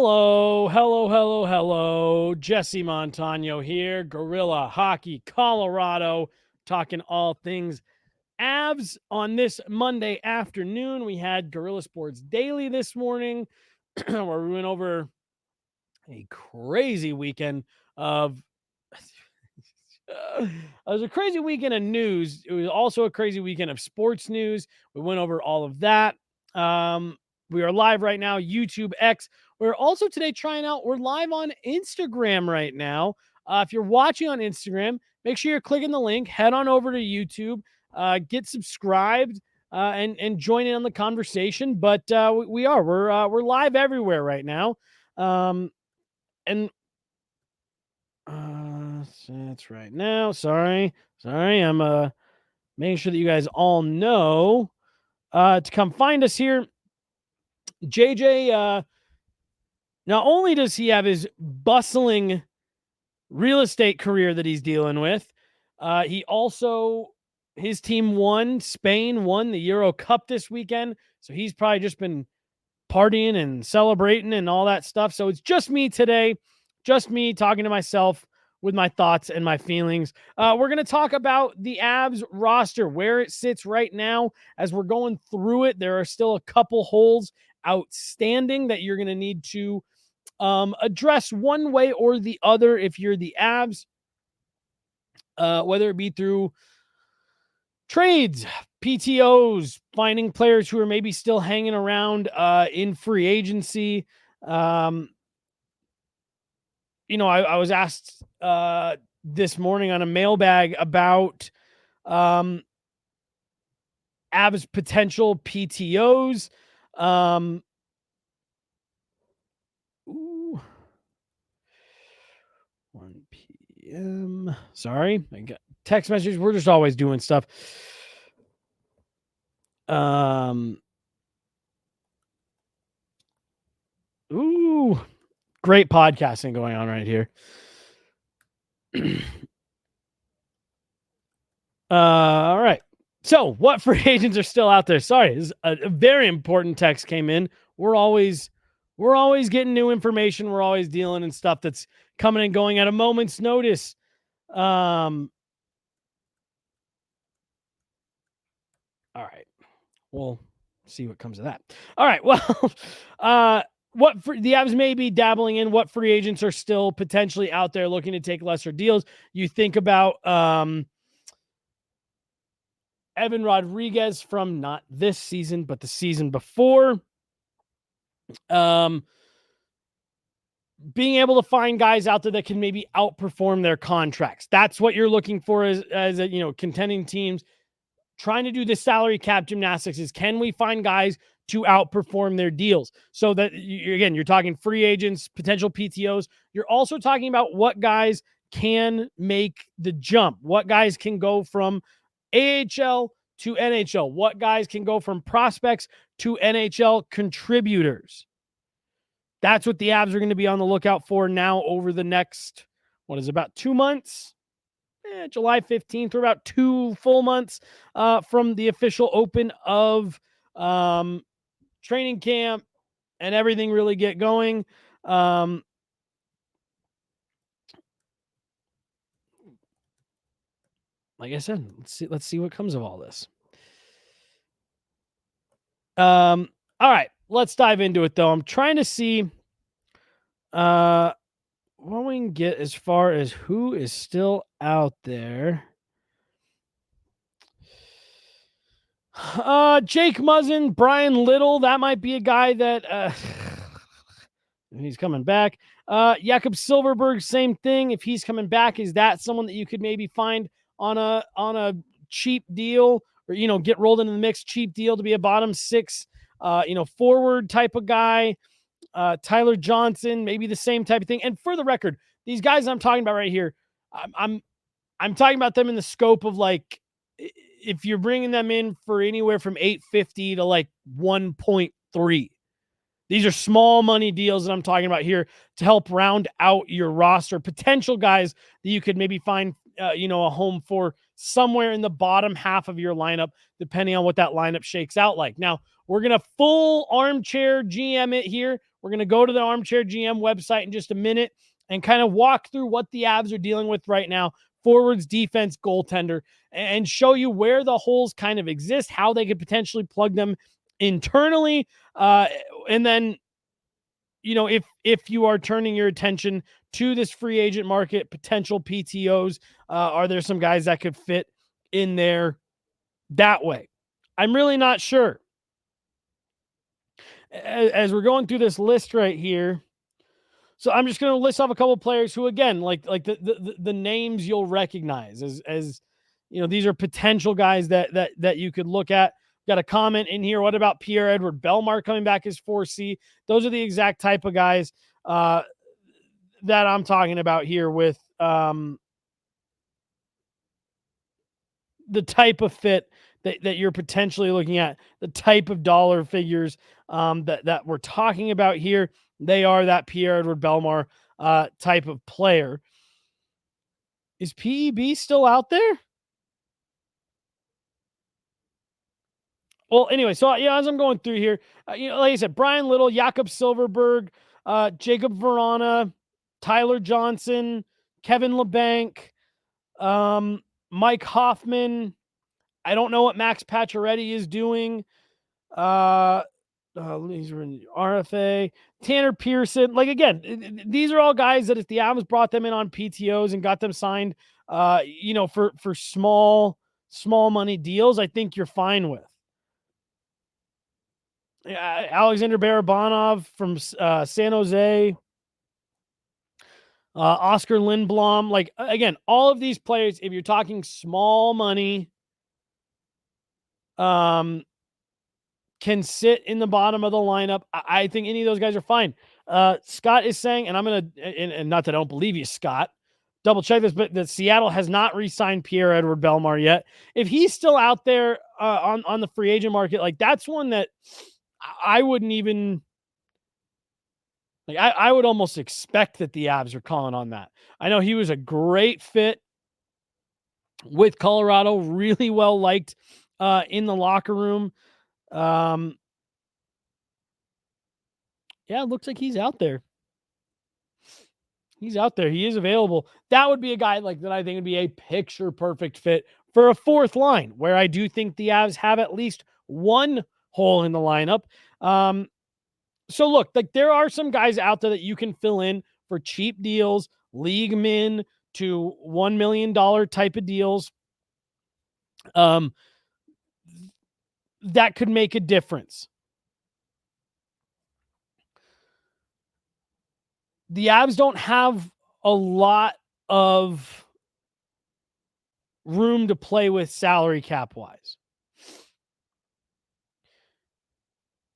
Hello. Jesse Montano here, Guerilla Hockey, Colorado, talking all things Avs on this Monday afternoon. We had Guerilla Sports Daily this morning, where we went over a crazy weekend of. It was a crazy weekend of news. It was also a crazy weekend of sports news. We went over all of that. We are live right now, YouTube, X. We're also today we're live on Instagram right now. If you're watching on Instagram, make sure you're clicking the link, head on over to YouTube, get subscribed, and join in on the conversation. But we're live everywhere right now. And that's right now. Sorry. I'm making sure that you guys all know to come find us here. JJ, not only does he have his bustling real estate career that he's dealing with, he also, his team Spain won the Euro Cup this weekend. So he's probably just been partying and celebrating and all that stuff. So it's just me today, just me talking to myself with my thoughts and my feelings. We're going to talk about the Avs roster, where it sits right now. As we're going through it, there are still a couple holes outstanding that you're going to need to address one way or the other if you're the Avs, whether it be through trades, PTOs, finding players who are maybe still hanging around in free agency. I was asked this morning on a mailbag about Avs potential PTOs. 1 p.m. Sorry, I got text messages. We're just always doing stuff. Great podcasting going on right here. All right. So, what free agents are still out there? Sorry, this is a very important text came in. We're always getting new information. We're always dealing in stuff that's coming and going at a moment's notice. All right. We'll see what comes of that. All right. Well, the Avs may be dabbling in, what free agents are still potentially out there looking to take lesser deals. You think about Evan Rodriguez from not this season, but the season before. Being able to find guys out there that can maybe outperform their contracts. That's what you're looking for as contending teams trying to do this salary cap gymnastics is, can we find guys to outperform their deals? So that, you're talking free agents, potential PTOs. You're also talking about what guys can make the jump, what guys can go from AHL to NHL, what guys can go from prospects to NHL contributors. That's what the Avs are going to be on the lookout for now over the next, about 2 months? July 15th, or about 2 full months from the official open of training camp and everything really get going. Like I said, let's see what comes of all this. All right, let's dive into it, though. I'm trying to see what we can get as far as who is still out there. Jake Muzzin, Brian Little, that might be a guy that he's coming back. Jakob Silverberg, same thing. If he's coming back, is that someone that you could maybe find on a cheap deal, or get rolled into the mix, cheap deal to be a bottom six, forward type of guy? Tyler Johnson, maybe the same type of thing. And for the record, these guys I'm talking about right here, I'm talking about them in the scope of, like, if you're bringing them in for anywhere from $850 to like 1.3. These are small money deals that I'm talking about here to help round out your roster. Potential guys that you could maybe find, a home for somewhere in the bottom half of your lineup, depending on what that lineup shakes out like. Now, we're going to full armchair GM it here. We're going to go to the Armchair GM website in just a minute and kind of walk through what the Avs are dealing with right now, forwards, defense, goaltender, and show you where the holes kind of exist, how they could potentially plug them internally. And then, if you are turning your attention to this free agent market, potential PTOs, are there some guys that could fit in there that way? I'm really not sure. As we're going through this list right here, so I'm just going to list off a couple of players who, again, like the names you'll recognize as these are potential guys that you could look at. Got a comment in here. What about Pierre-Edouard Bellemare coming back as 4C? Those are the exact type of guys that I'm talking about here with the type of fit that you're potentially looking at, the type of dollar figures that we're talking about here. They are that Pierre-Edouard Bellemare type of player. Is PEB still out there? Well, anyway, so as I'm going through here, like I said, Brian Little, Jakob Silverberg, Jacob Verana, Tyler Johnson, Kevin LeBanc, Mike Hoffman. I don't know what Max Pacioretty is doing. These are in RFA. Tanner Pearson. Like, again, these are all guys that if the Avs brought them in on PTOs and got them signed, for small money deals, I think you're fine with. Alexander Barabanov from San Jose, Oscar Lindblom. Like, again, all of these players, if you're talking small money, can sit in the bottom of the lineup. I think any of those guys are fine. Scott is saying, and I'm going to, and not that I don't believe you, Scott, double check this, but that Seattle has not re-signed Pierre-Edouard Bellemare yet. If he's still out there on the free agent market, like, that's one that I wouldn't even, like, I would almost expect that the Avs are calling on that. I know he was a great fit with Colorado, really well liked in the locker room. Yeah, it looks like he's out there. He's out there. He is available. That would be a guy like that I think would be a picture perfect fit for a fourth line, where I do think the Avs have at least one hole in the lineup. So look, like, there are some guys out there that you can fill in for cheap deals, league min to $1 million type of deals. That could make a difference. The Avs don't have a lot of room to play with salary cap wise.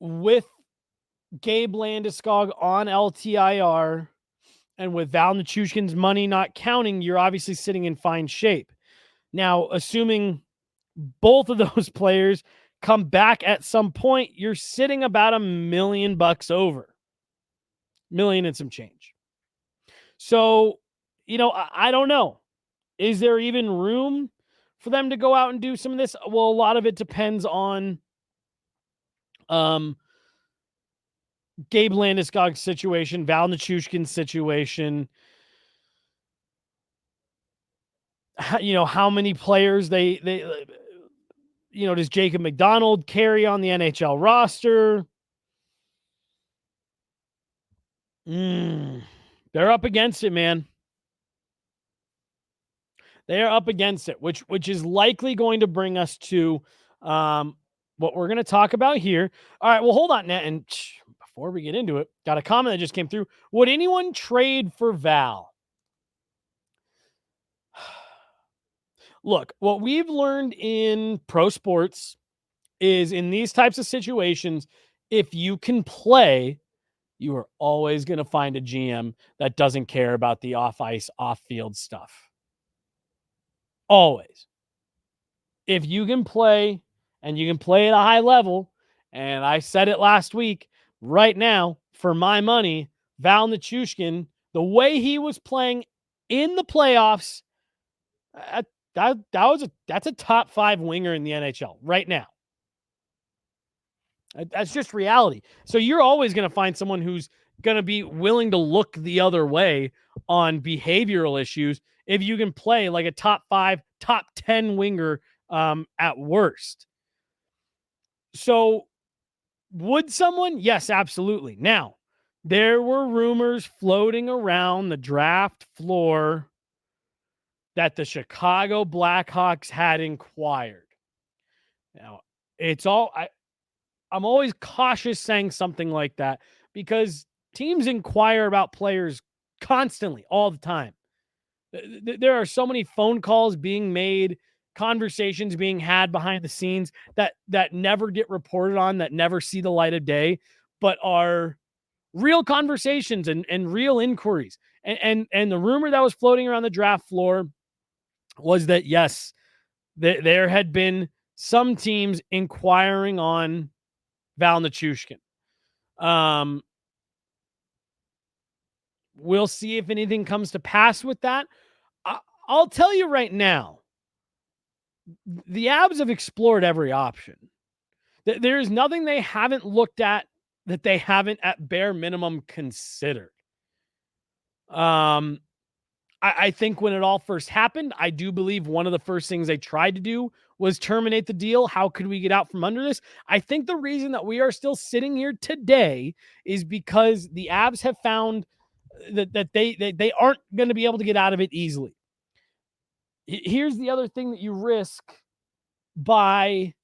With Gabe Landeskog on LTIR and with Val Nichushkin's money not counting, you're obviously sitting in fine shape. Now, assuming both of those players come back at some point, you're sitting about $1 million over. Million and some change. So, I don't know. Is there even room for them to go out and do some of this? Well, a lot of it depends on Gabe Landeskog's situation, Val Nichushkin's situation. How many players they does Jacob McDonald carry on the NHL roster? They're up against it, man. They are up against it, which is likely going to bring us to what we're going to talk about here. All right, well, hold on, Nat, and before we get into it, got a comment that just came through. Would anyone trade for Val? Look, what we've learned in pro sports is in these types of situations, if you can play, you are always going to find a GM that doesn't care about the off-ice, off-field stuff. Always. If you can play, and you can play at a high level, and I said it last week, right now, for my money, Val Nichushkin, the way he was playing in the playoffs, that's a top 5 winger in the NHL right now. That's just reality. So you're always going to find someone who's going to be willing to look the other way on behavioral issues if you can play like a top 5, top 10 winger at worst. So would someone? Yes, absolutely. Now, there were rumors floating around the draft floor that the Chicago Blackhawks had inquired. Now, I'm always cautious saying something like that because teams inquire about players constantly, all the time. There are so many phone calls being made, conversations being had behind the scenes that never get reported on, that never see the light of day, but are real conversations and real inquiries. And the rumor that was floating around the draft floor was that, yes, there had been some teams inquiring on Val Nichushkin. We'll see if anything comes to pass with that. I'll tell you right now, the Avs have explored every option. There is nothing they haven't looked at that they haven't at bare minimum considered. I think when it all first happened, I do believe one of the first things they tried to do was terminate the deal. How could we get out from under this? I think the reason that we are still sitting here today is because the Avs have found that they aren't going to be able to get out of it easily. Here's the other thing that you risk by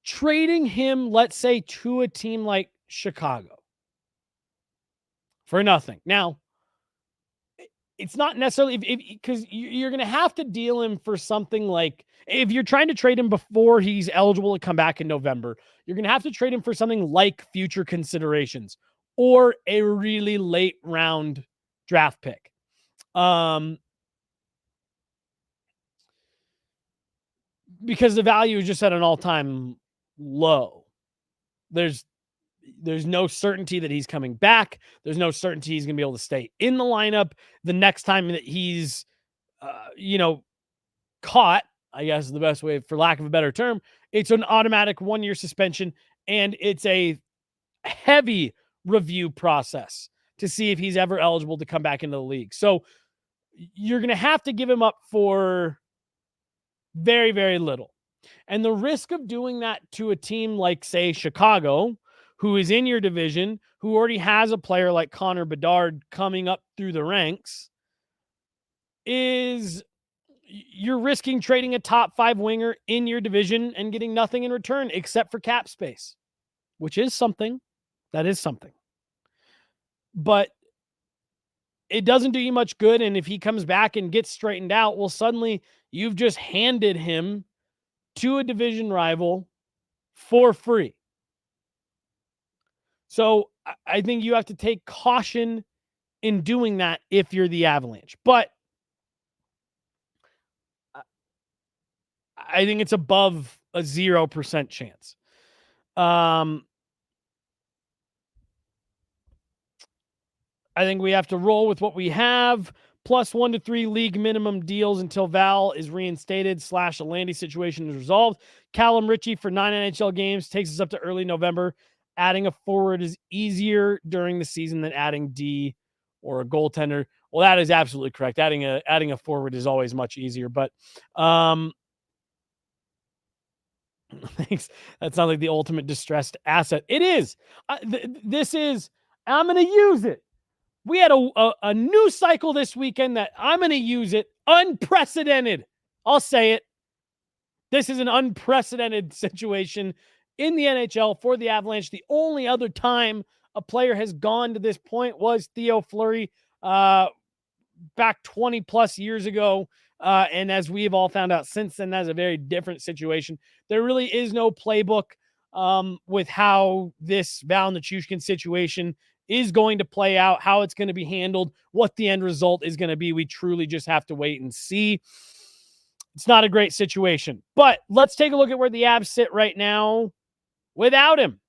trading him, let's say, to a team like Chicago for nothing. Now, it's not necessarily because you're going to have to deal him for something like, if you're trying to trade him before he's eligible to come back in November, you're going to have to trade him for something like future considerations or a really late round draft pick. Because the value is just at an all-time low. There's no certainty that he's coming back. There's no certainty he's going to be able to stay in the lineup the next time that he's, caught, I guess is the best way, for lack of a better term. It's an automatic 1-year suspension, and it's a heavy review process to see if he's ever eligible to come back into the league. So you're going to have to give him up for very, very little. And the risk of doing that to a team like, say, Chicago, who is in your division, who already has a player like Connor Bedard coming up through the ranks, is you're risking trading a top 5 winger in your division and getting nothing in return except for cap space, which is something. That is something. But it doesn't do you much good. And if he comes back and gets straightened out, well, suddenly you've just handed him to a division rival for free. So I think you have to take caution in doing that if you're the Avalanche. But I think it's above a 0% chance. I think we have to roll with what we have, plus 1 to 3 league minimum deals until Val is reinstated / a Landy situation is resolved. Callum Ritchie for 9 NHL games takes us up to early November. Adding a forward is easier during the season than adding D or a goaltender. Well, that is absolutely correct. Adding a forward is always much easier, but thanks. That sounds like the ultimate distressed asset. It is. This is. I'm going to use it. We had a news cycle this weekend that I'm going to use it. Unprecedented. I'll say it. This is an unprecedented situation in the NHL for the Avalanche. The only other time a player has gone to this point was Theo Fleury back 20 plus years ago. And as we've all found out since then, that's a very different situation. There really is no playbook with how this Val Nichushkin situation is going to play out, how it's going to be handled, what the end result is going to be. We truly just have to wait and see. It's not a great situation. But let's take a look at where the Avs sit right now without him.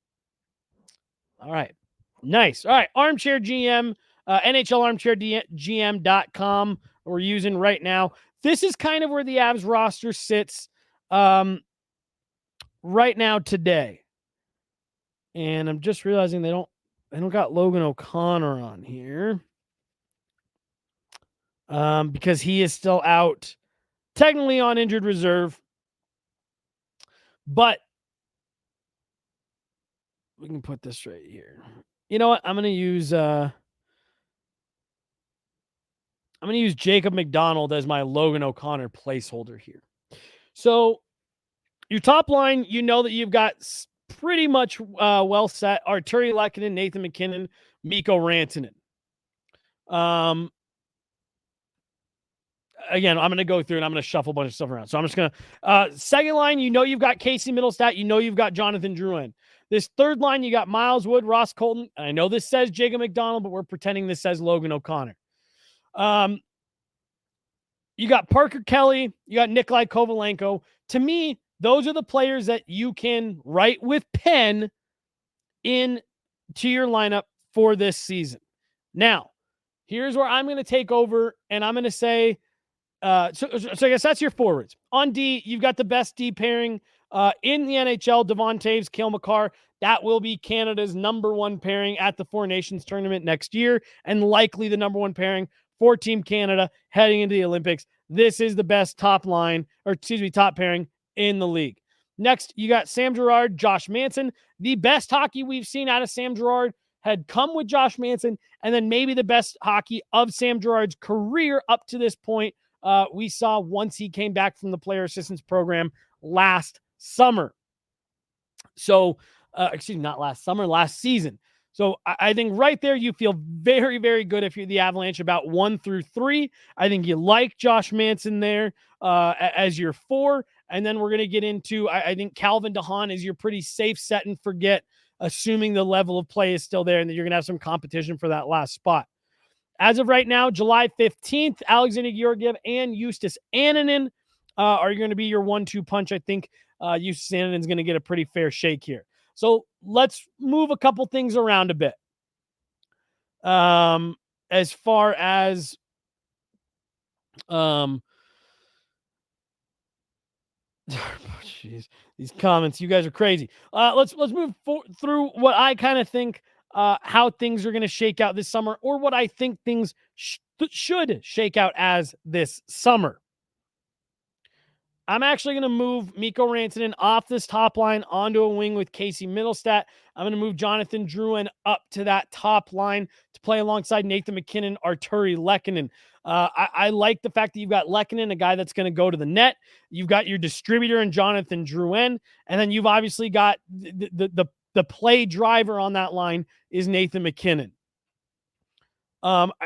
All right. Nice. All right. Armchair GM, NHLArmchairGM.com we're using right now. This is kind of where the Avs roster sits right now today. And I'm just realizing they don't got Logan O'Connor on here. Because he is still out, technically on injured reserve. But we can put this right here. You know what? I'm gonna use Jacob McDonald as my Logan O'Connor placeholder here. So your top line, you know that you've got pretty much well set. Arturi Lehkonen, Nathan McKinnon, Mikko Rantanen. Again, I'm going to go through and I'm going to shuffle a bunch of stuff around. So I'm just going to, second line, you know you've got Casey Middlestat. You know you've got Jonathan Drouin. This third line, you got Miles Wood, Ross Colton. I know this says Jacob McDonald, but we're pretending this says Logan O'Connor. You got Parker Kelly. You got Nikolai Kovalenko. To me, those are the players that you can write with pen in to your lineup for this season. Now, here's where I'm going to take over, and I'm going to say, so I guess that's your forwards. On D, you've got the best D pairing in the NHL, Devon Toews, Cale Makar. That will be Canada's number one pairing at the Four Nations tournament next year, and likely the number one pairing for Team Canada heading into the Olympics. This is the best top pairing in the league. Next, you got Sam Girard, Josh Manson. The best hockey we've seen out of Sam Girard had come with Josh Manson, and then maybe the best hockey of Sam Girard's career up to this point we saw once he came back from the player assistance program last summer. So, not last summer, last season. So I think right there you feel very, very good if you're the Avalanche about 1 through 3. I think you like Josh Manson there as your 4. And then we're going to get into, I think Calvin DeHaan is your pretty safe set and forget, assuming the level of play is still there and that you're going to have some competition for that last spot. As of right now, July 15th, Alexander Georgiev and Justus Annunen are going to be your 1-2 punch. I think Justus Annunen is going to get a pretty fair shake here. So let's move a couple things around a bit. As far as jeez, these comments, you guys are crazy. Let's move through what I kind of think how things are going to shake out this summer, or what I think things should shake out as this summer. I'm actually going to move Mikko Rantanen off this top line onto a wing with Casey Middlestat. I'm going to move Jonathan Drouin up to that top line to play alongside Nathan McKinnon, Arturi Lehkonen. I like the fact that you've got Lehkonen, a guy that's going to go to the net. You've got your distributor in Jonathan Drouin, and then you've obviously got the play driver on that line is Nathan McKinnon.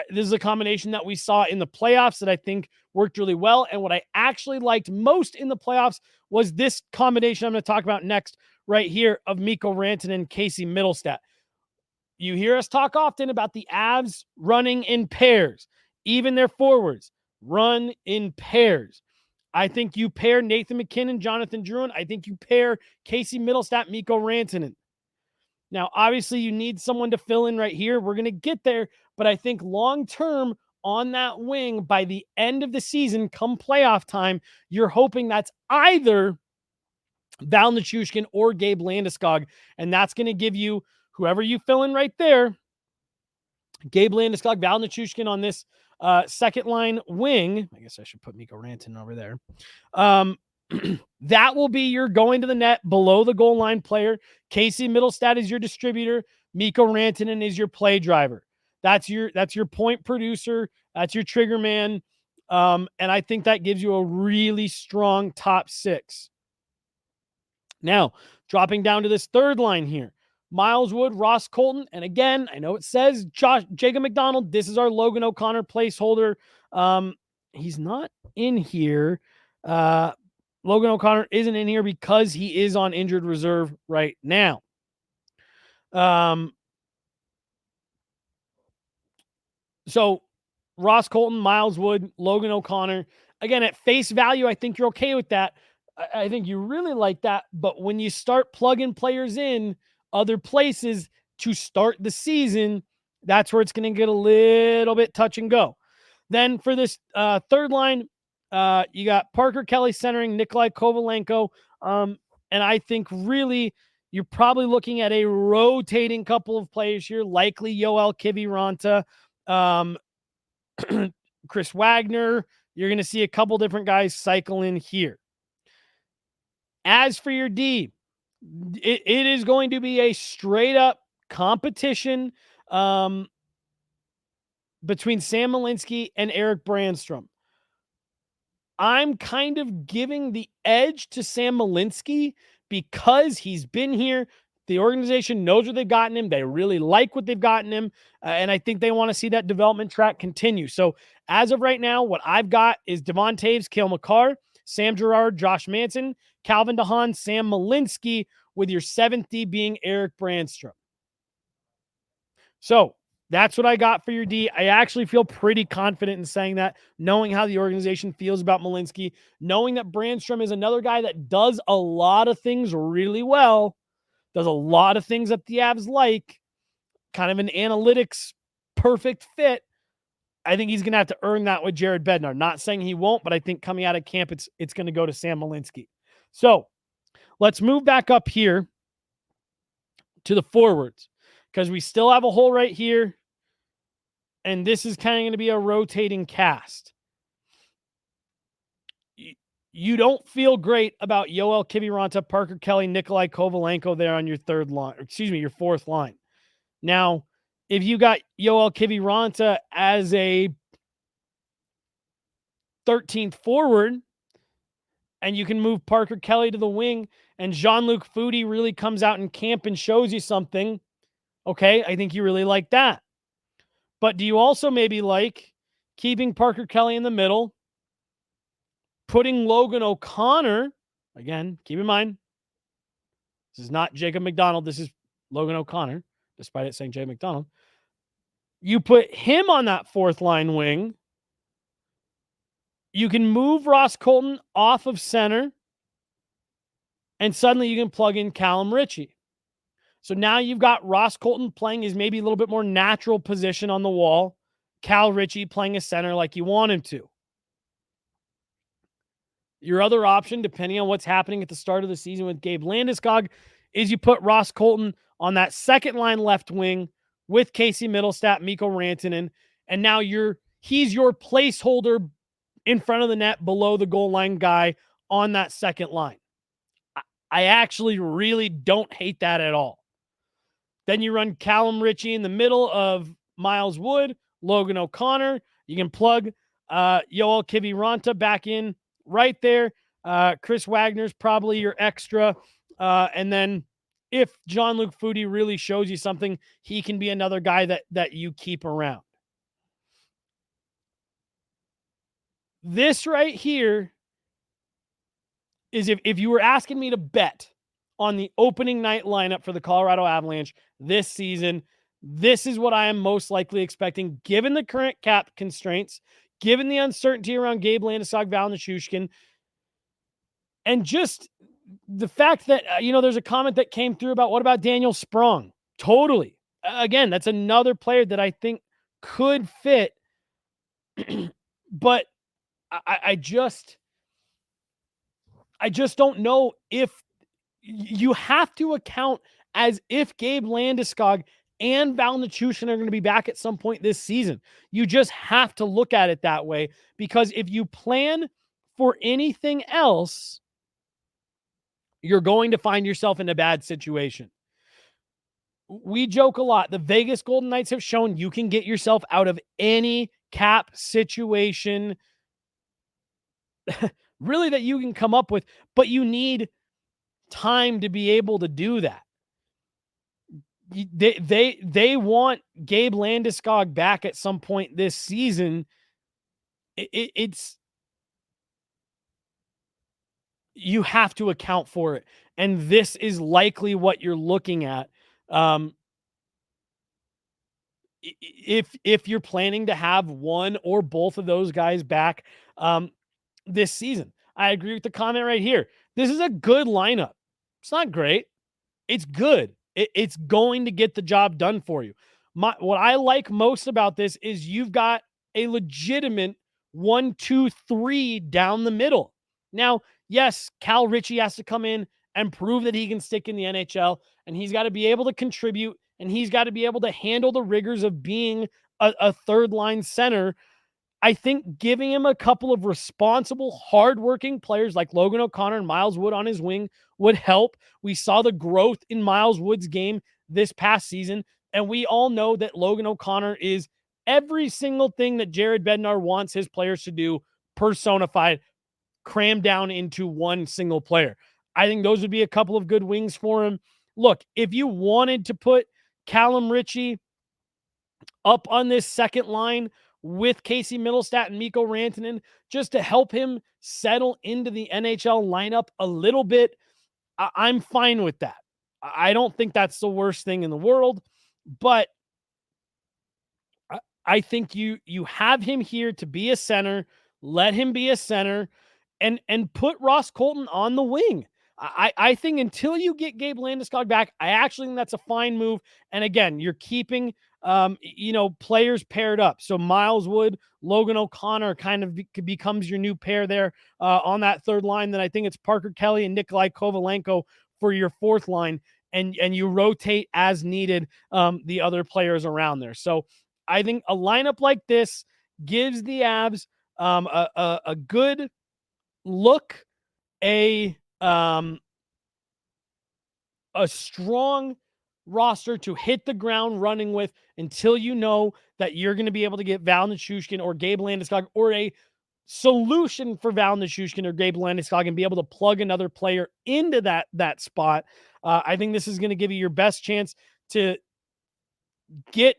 This is a combination that we saw in the playoffs that I think worked really well. And what I actually liked most in the playoffs was this combination I'm going to talk about next right here of Mikko Rantanen and Casey Middlestat. You hear us talk often about the Avs running in pairs, even their forwards run in pairs. I think you pair Nathan McKinnon, Jonathan Drouin. I think you pair Casey Middlestat, Mikko Rantanen. Now, obviously, you need someone to fill in right here. We're going to get there, but I think long-term on that wing, by the end of the season, come playoff time, you're hoping that's either Val Nichushkin or Gabe Landeskog, and that's going to give you whoever you fill in right there, Gabe Landeskog, Val Nichushkin on this second line wing. I guess I should put Mikko Rantanen over there. That will be your going to the net below the goal line player. Casey Middlestat is your distributor. Mikko Rantanen is your play driver. That's your point producer. That's your trigger man. And I think that gives you a really strong top 6. Now, dropping down to this third line here. Miles Wood, Ross Colton. And again, I know it says Jacob McDonald. This is our Logan O'Connor placeholder. He's not in here. Logan O'Connor isn't in here because he is on injured reserve right now. So Ross Colton, Miles Wood, Logan O'Connor. Again, at face value, I think you're okay with that. I think you really like that. But when you start plugging players in other places to start the season, that's where it's going to get a little bit touch and go. Then for this third line, you got Parker Kelly centering Nikolai Kovalenko. And I think really You're probably looking at a rotating couple of players here, likely Yoel Kiviranta, Chris Wagner. You're going to see a couple different guys cycle in here. As for your D, it is going to be a straight up competition between Sam Malinsky and Eric Brandstrom. I'm kind of giving the edge to Sam Malinsky because he's been here. The organization knows what they've gotten him. They really like what they've gotten him. And I think they want to see that development track continue. So as of right now, what I've got is Devon Taves, Cale Makar, Sam Girard, Josh Manson, Calvin DeHaan, Sam Malinsky, with your 7th D being Eric Brandstrom. So that's what I got for your D. I actually feel pretty confident in saying that, knowing how the organization feels about Malinsky, knowing that Brandstrom is another guy that does a lot of things really well, does a lot of things that the Avs like, kind of an analytics perfect fit. I think he's going to have to earn that with Jared Bednar. Not saying he won't, but I think coming out of camp, it's going to go to Sam Malinsky. So let's move back up here to the forwards, because we still have a hole right here. And this is kind of going to be a rotating cast. You don't feel great about Yoel Kiviranta, Parker Kelly, Nikolai Kovalenko there on your your 4th line. Now, if you got Yoel Kiviranta as a 13th forward, and you can move Parker Kelly to the wing, and Jean-Luc Foudy really comes out in camp and shows you something, okay, I think you really like that. But do you also maybe like keeping Parker Kelly in the middle, putting Logan O'Connor, again, keep in mind, this is not Jacob McDonald, this is Logan O'Connor, despite it saying Jay McDonald. You put him on that 4th line wing. You can move Ross Colton off of center, and suddenly you can plug in Callum Ritchie. So now you've got Ross Colton playing his maybe a little bit more natural position on the wall, Cal Ritchie playing a center like you want him to. Your other option, depending on what's happening at the start of the season with Gabe Landeskog, is you put Ross Colton on that 2nd line left wing with Casey Middlestat, Mikko Rantanen, and now he's your placeholder in front of the net below the goal line guy on that 2nd line. I actually really don't hate that at all. Then you run Callum Ritchie in the middle of Miles Wood, Logan O'Connor. You can plug Yoel Kiviranta back in right there. Chris Wagner's probably your extra. And then if Jean-Luc Foudy really shows you something, he can be another guy that you keep around. This right here is if you were asking me to bet on the opening night lineup for the Colorado Avalanche this season, this is what I am most likely expecting, given the current cap constraints, given the uncertainty around Gabe Landeskog, Val Nichushkin, and just the fact that, there's a comment that came through about what about Daniel Sprong? Totally. Again, that's another player that I think could fit, but I just don't know if you have to account as if Gabe Landeskog and Val Nichushkin are going to be back at some point this season. You just have to look at it that way, because if you plan for anything else, you're going to find yourself in a bad situation. We joke a lot. The Vegas Golden Knights have shown you can get yourself out of any cap situation really that you can come up with, but you need time to be able to do that. They want Gabe Landeskog back at some point this season. It's you have to account for it, and this is likely what you're looking at. If you're planning to have one or both of those guys back this season. I agree with the comment right here. This is a good lineup. It's not great. It's good. It's going to get the job done for you. What I like most about this is you've got a legitimate 1, 2, 3 down the middle. Now, yes, Cal Ritchie has to come in and prove that he can stick in the NHL. And he's got to be able to contribute, and he's got to be able to handle the rigors of being a third line center. I think giving him a couple of responsible, hardworking players like Logan O'Connor and Miles Wood on his wing would help. We saw the growth in Miles Wood's game this past season, and we all know that Logan O'Connor is every single thing that Jared Bednar wants his players to do, personified, crammed down into one single player. I think those would be a couple of good wings for him. Look, if you wanted to put Callum Ritchie up on this second line with Casey Middlestat and Mikko Rantanen just to help him settle into the NHL lineup a little bit, I'm fine with that. I don't think that's the worst thing in the world, but I think you have him here to be a center. Let him be a center, and put Ross Colton on the wing. I think until you get Gabe Landeskog back, I actually think that's a fine move. And again, you're keeping players paired up. So Miles Wood, Logan O'Connor kind of becomes your new pair there on that third line. Then I think it's Parker Kelly and Nikolai Kovalenko for your fourth line, and you rotate as needed the other players around there. So I think a lineup like this gives the Avs a good look, a strong roster to hit the ground running with until you know that you're going to be able to get Val Nichushkin or Gabe Landeskog, or a solution for Val Nichushkin or Gabe Landeskog, and be able to plug another player into that spot. I think this is going to give you your best chance to get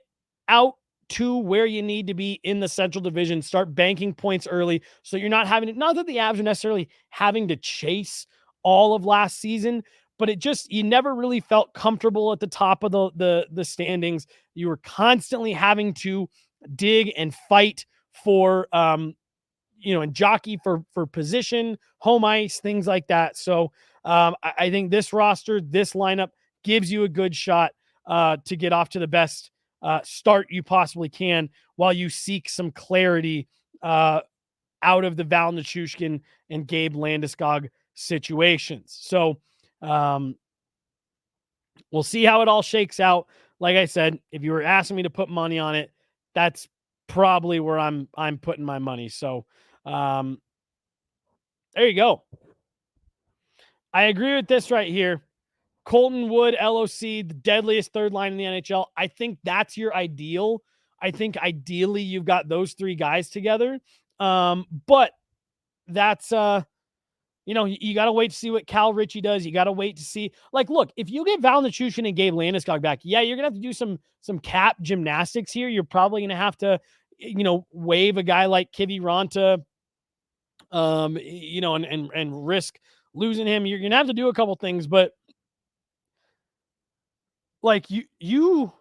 out to where you need to be in the Central Division, start banking points early, so you're not having to, not that the Avs are necessarily having to chase all of last season, but it just, you never really felt comfortable at the top of the standings. You were constantly having to dig and fight for, and jockey for position, home ice, things like that. So I think this roster, this lineup gives you a good shot to get off to the best start you possibly can while you seek some clarity out of the Val Nichushkin and Gabe Landeskog situations. So we'll see how it all shakes out. Like I said, if you were asking me to put money on it, that's probably where I'm putting my money. So there you go. I agree with this right here. Colton, Wood, LOC, the deadliest third line in the NHL. I think that's your ideal. I think ideally you've got those three guys together. But that's, you got to wait to see what Cal Ritchie does. You got to wait to see. Like, look, if you get Val Nichushkin and Gabe Landeskog back, yeah, you're going to have to do some cap gymnastics here. You're probably going to have to, waive a guy like Kivi Ranta, and risk losing him. You're going to have to do a couple things, but like you're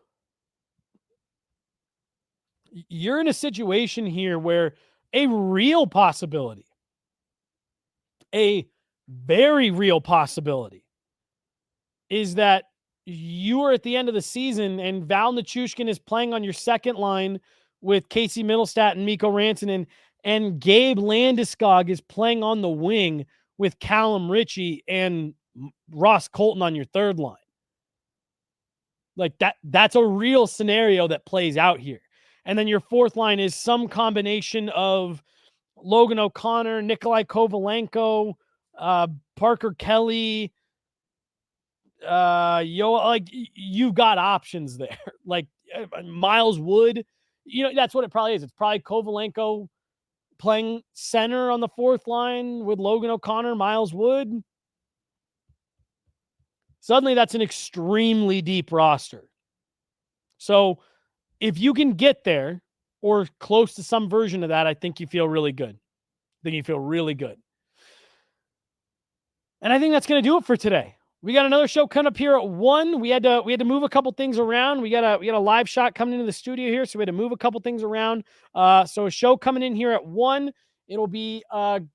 in a situation here where a real possibility, a very real possibility, is that you are at the end of the season and Val Nichushkin is playing on your second line with Casey Middlestat and Mikko Rantanen, and Gabe Landeskog is playing on the wing with Callum Ritchie and Ross Colton on your third line. Like that's a real scenario that plays out here. And then your fourth line is some combination of Logan O'Connor, Nikolai Kovalenko, Parker Kelly, you've got options there. Like Miles Wood, that's what it probably is. It's probably Kovalenko playing center on the fourth line with Logan O'Connor, Miles Wood. Suddenly that's an extremely deep roster. So if you can get there or close to some version of that, I think you feel really good. And I think that's going to do it for today. We got another show coming up here at 1. We had to move a couple things around. We got a live shot coming into the studio here, so we had to move a couple things around. So a show coming in here at 1. It'll be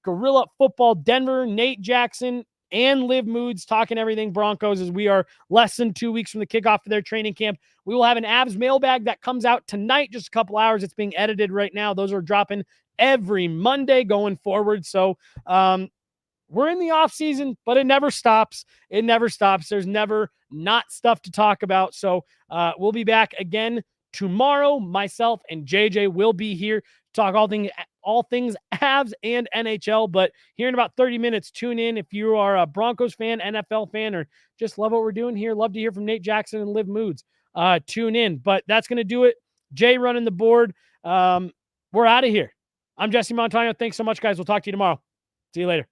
Guerilla Football Denver, Nate Jackson, and Liv Moods talking everything Broncos, as we are less than 2 weeks from the kickoff of their training camp. We will have an Avs mailbag that comes out tonight, just a couple hours. It's being edited right now. Those are dropping every Monday going forward. So we're in the off season, but it never stops. It never stops. There's never not stuff to talk about. So we'll be back again tomorrow. Myself and JJ will be here to talk all things Avs and NHL. But here in about 30 minutes, tune in if you are a Broncos fan, NFL fan, or just love what we're doing here. Love to hear from Nate Jackson and Liv Moods. Tune in. But that's going to do it. Jay running the board. We're out of here. I'm Jesse Montano. Thanks so much, guys. We'll talk to you tomorrow. See you later.